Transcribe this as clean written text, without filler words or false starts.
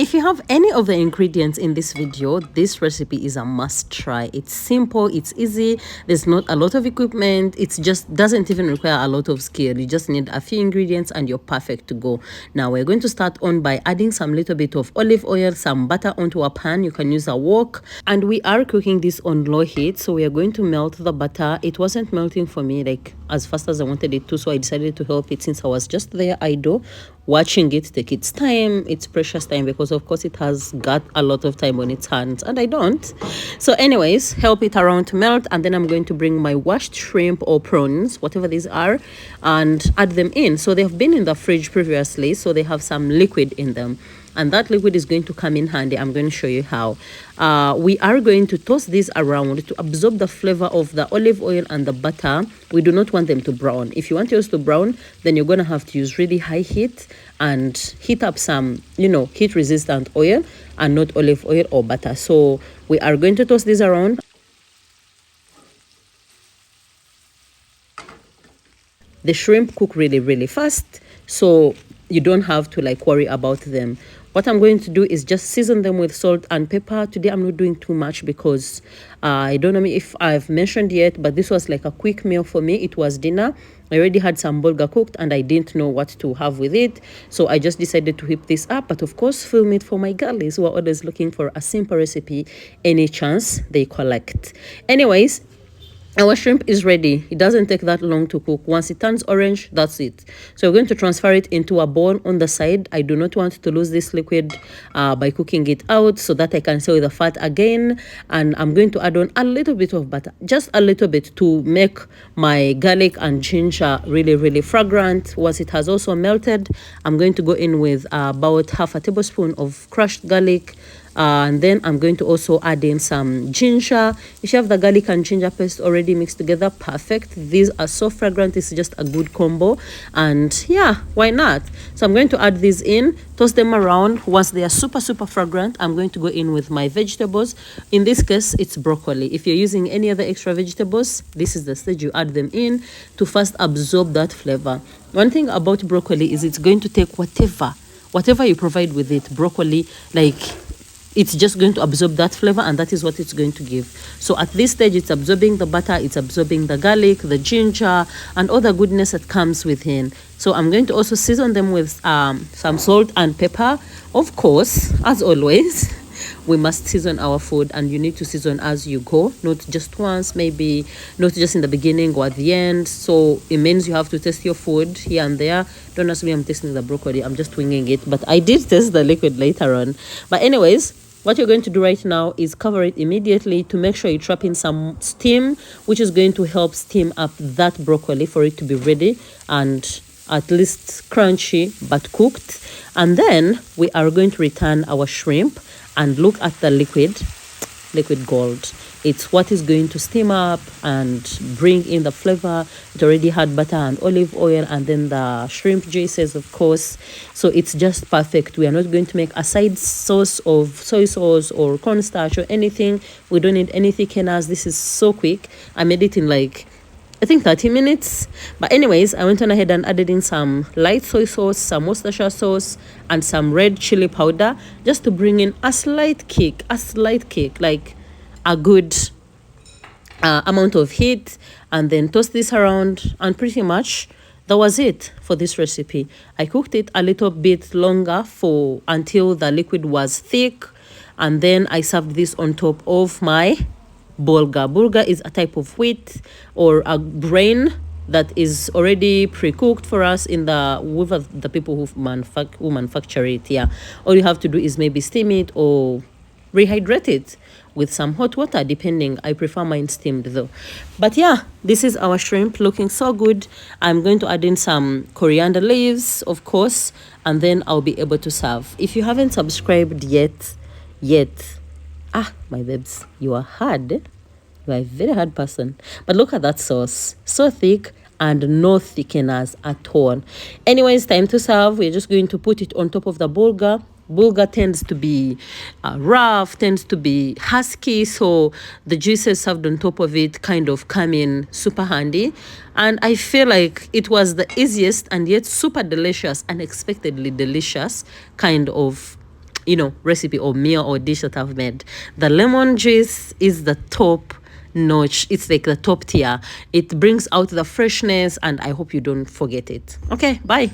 if you have any of the ingredients in this video, this recipe is a must try. It's simple, it's easy, there's not a lot of equipment, it just doesn't even require a lot of skill. You just need a few ingredients and you're perfect to go. Now we're going to start on by adding some little bit of olive oil, some butter onto a pan. You can use a wok, and we are cooking this on low heat, so we are going to melt the butter. It wasn't melting for me like as fast as I wanted it to, so I decided to help it since I was just there idle watching it take its time, its precious time, because of course it has got a lot of time on its hands and I don't. So anyways, help it around to melt, and then I'm going to bring my washed shrimp or prawns, whatever these are, and add them in. So they've been in the fridge previously, so they have some liquid in them, and that liquid is going to come in handy. I'm going to show you how. We are going to toss this around to absorb the flavor of the olive oil and the butter. We do not want them to brown. If you want yours to brown, then you're going to have to use really high heat and heat up some, heat resistant oil and not olive oil or butter. So we are going to toss this around. The shrimp cook really, really fast, so you don't have to worry about them. What I'm going to do is just season them with salt and pepper. Today I'm not doing too much because I don't know if I've mentioned yet, but this was like a quick meal for me. It was dinner. I already had some bulgur cooked and I didn't know what to have with it, so I just decided to whip this up. But of course, film it for my girlies who are always looking for a simple recipe any chance they collect. Anyways, our shrimp is ready. It doesn't take that long to cook. Once it turns orange, that's it. So we're going to transfer it into a bowl on the side. I do not want to lose this liquid by cooking it out, so that I can sew the fat again. And I'm going to add on a little bit of butter, just a little bit, to make my garlic and ginger really, really fragrant. Once it has also melted, I'm going to go in with about half a tablespoon of crushed garlic. And then I'm going to also add in some ginger. If you have the garlic and ginger paste already mixed together, perfect. These are so fragrant. It's just a good combo. And yeah, why not? So I'm going to add these in, toss them around. Once they are super, super fragrant, I'm going to go in with my vegetables. In this case, it's broccoli. If you're using any other extra vegetables, this is the stage you add them in to first absorb that flavor. One thing about broccoli is it's going to take whatever you provide with it. Broccoli, it's just going to absorb that flavor, and that is what it's going to give. So at this stage, it's absorbing the butter, it's absorbing the garlic, the ginger, and all the goodness that comes within. So I'm going to also season them with some salt and pepper. Of course, as always, we must season our food, and you need to season as you go, not just once, maybe not just in the beginning or at the end. So it means you have to taste your food here and there. Don't ask me I'm tasting the broccoli, I'm just winging it, but I did taste the liquid later on. But anyways, what you're going to do right now is cover it immediately to make sure you trap in some steam, which is going to help steam up that broccoli for it to be ready and at least crunchy but cooked. And then we are going to return our shrimp and look at the liquid gold. It's what is going to steam up and bring in the flavor. It already had butter and olive oil, and then the shrimp juices, of course. So it's just perfect. We are not going to make a side sauce of soy sauce or cornstarch or anything. We don't need any thickeners. This is so quick. I made it in I think 30 minutes. But anyways, I went on ahead and added in some light soy sauce, some Worcestershire sauce, and some red chili powder, just to bring in a slight kick, like a good amount of heat. And then toast this around, and pretty much that was it for this recipe. I cooked it a little bit longer until the liquid was thick, and then I served this on top of my bulgur. Bulgur is a type of wheat or a grain that is already pre-cooked for us with the people who manufacture it. Yeah, all you have to do is maybe steam it or rehydrate it with some hot water, depending. I prefer mine steamed though. But yeah, this is our shrimp looking so good. I'm going to add in some coriander leaves, of course, and then I'll be able to serve. If you haven't subscribed yet, my babes, you are hard. You are a very hard person. But look at that sauce, so thick and no thickeners at all. Anyways, time to serve. We're just going to put it on top of the bulgur. Bulgur tends to be rough, tends to be husky, so the juices served on top of it kind of come in super handy. And I feel like it was the easiest and yet super delicious, unexpectedly delicious kind of recipe or meal or dish that I've made. The lemon juice is the top notch. It's like the top tier. It brings out the freshness, and I hope you don't forget it. Okay, bye.